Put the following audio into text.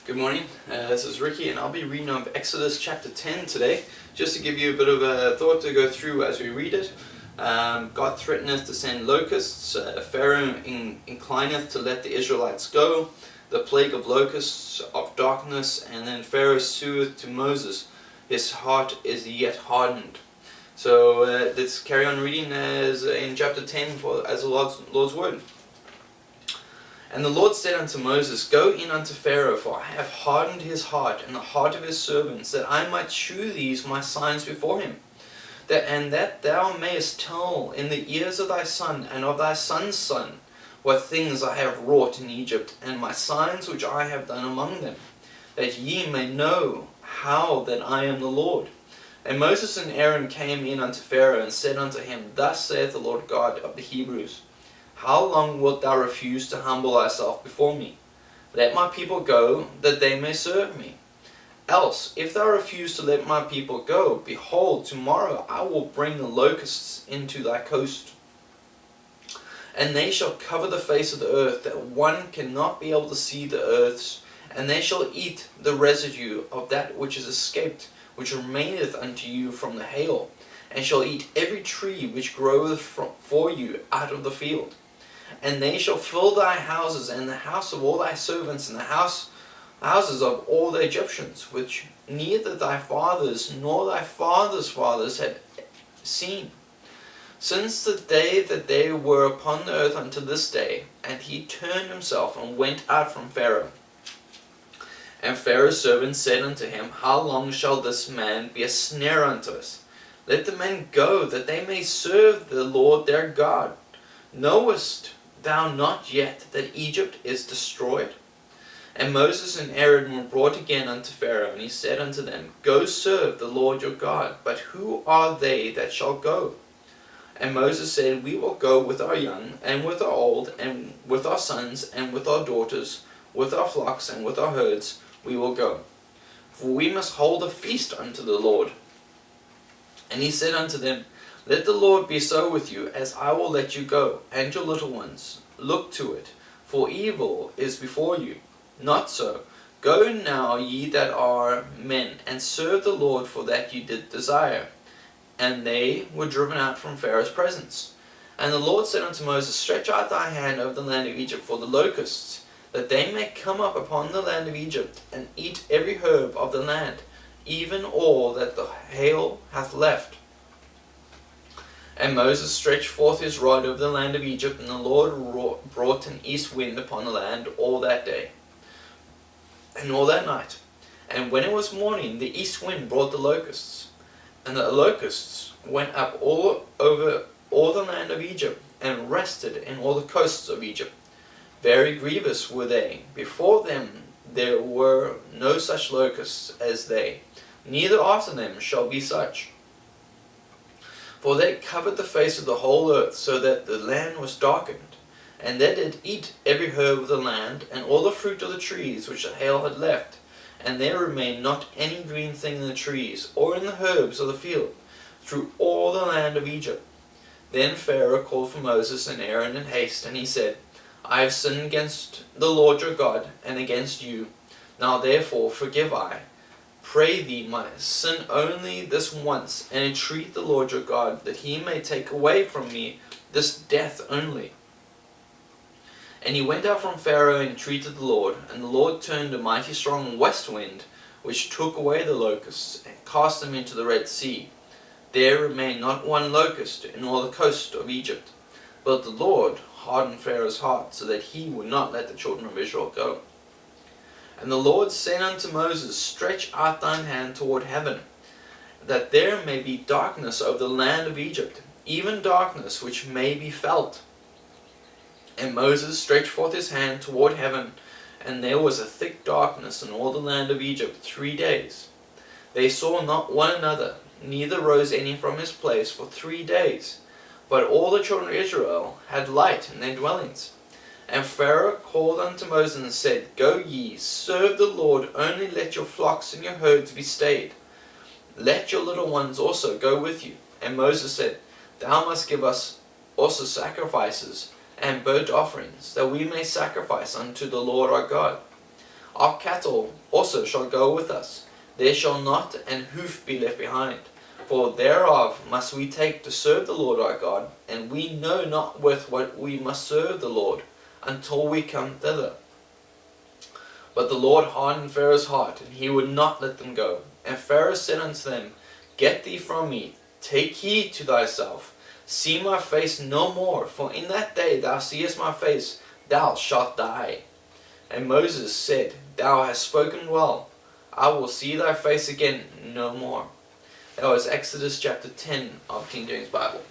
Good morning, this is Ricky and I'll be reading on Exodus chapter 10 today, just to give you a bit of a thought to go through as we read it. God threateneth to send locusts, Pharaoh inclineth to let the Israelites go, the plague of locusts, of darkness, and then Pharaoh sueth to Moses, his heart is yet hardened. So let's carry on reading as in chapter 10 as the Lord's word. And the Lord said unto Moses, Go in unto Pharaoh, for I have hardened his heart and the heart of his servants, that I might shew these my signs before him, that thou mayest tell in the ears of thy son and of thy son's son what things I have wrought in Egypt, and my signs which I have done among them, that ye may know how that I am the Lord. And Moses and Aaron came in unto Pharaoh, and said unto him, Thus saith the Lord God of the Hebrews, How long wilt thou refuse to humble thyself before me? Let my people go, that they may serve me. Else, if thou refuse to let my people go, behold, tomorrow I will bring the locusts into thy coast. And they shall cover the face of the earth, that one cannot be able to see the earths, and they shall eat the residue of that which is escaped, which remaineth unto you from the hail, and shall eat every tree which groweth for you out of the field. And they shall fill thy houses, and the house of all thy servants, and the houses of all the Egyptians, which neither thy fathers nor thy fathers' fathers had seen, since the day that they were upon the earth unto this day. And he turned himself and went out from Pharaoh. And Pharaoh's servants said unto him, How long shall this man be a snare unto us? Let the men go, that they may serve the Lord their God. Knowest thou not yet that Egypt is destroyed? And Moses and Aaron were brought again unto Pharaoh, and he said unto them, Go serve the Lord your God. But who are they that shall go? And Moses said, We will go with our young, and with our old, and with our sons, and with our daughters, with our flocks, and with our herds, we will go. For we must hold a feast unto the Lord. And he said unto them, Let the Lord be so with you, as I will let you go, and your little ones. Look to it, for evil is before you. Not so. Go now, ye that are men, and serve the Lord, for that ye did desire. And they were driven out from Pharaoh's presence. And the Lord said unto Moses, Stretch out thy hand over the land of Egypt for the locusts, that they may come up upon the land of Egypt, and eat every herb of the land, even all that the hail hath left. And Moses stretched forth his rod over the land of Egypt, and the Lord brought an east wind upon the land all that day, and all that night. And when it was morning, the east wind brought the locusts. And the locusts went up all over all the land of Egypt, and rested in all the coasts of Egypt. Very grievous were they. Before them there were no such locusts as they, neither after them shall be such. For they covered the face of the whole earth, so that the land was darkened. And they did eat every herb of the land, and all the fruit of the trees which the hail had left. And there remained not any green thing in the trees, or in the herbs of the field, through all the land of Egypt. Then Pharaoh called for Moses and Aaron in haste, and he said, I have sinned against the Lord your God, and against you. Now therefore forgive I, pray thee, my sin only this once, and entreat the Lord your God, that he may take away from me this death only. And he went out from Pharaoh and entreated the Lord, and the Lord turned a mighty strong west wind, which took away the locusts, and cast them into the Red Sea. There remained not one locust in all the coast of Egypt. But the Lord hardened Pharaoh's heart, so that he would not let the children of Israel go. And the Lord said unto Moses, Stretch out thine hand toward heaven, that there may be darkness over the land of Egypt, even darkness which may be felt. And Moses stretched forth his hand toward heaven, and there was a thick darkness in all the land of Egypt 3 days. They saw not one another, neither rose any from his place for 3 days. But all the children of Israel had light in their dwellings. And Pharaoh called unto Moses and said, Go ye, serve the Lord, only let your flocks and your herds be stayed. Let your little ones also go with you. And Moses said, Thou must give us also sacrifices and burnt offerings, that we may sacrifice unto the Lord our God. Our cattle also shall go with us. There shall not an hoof be left behind. For thereof must we take to serve the Lord our God, and we know not with what we must serve the Lord, until we come thither. But the Lord hardened Pharaoh's heart, and he would not let them go. And Pharaoh said unto them, Get thee from me, take heed to thyself, see my face no more, for in that day thou seest my face, thou shalt die. And Moses said, Thou hast spoken well, I will see thy face again no more. That was Exodus chapter 10 of King James Bible.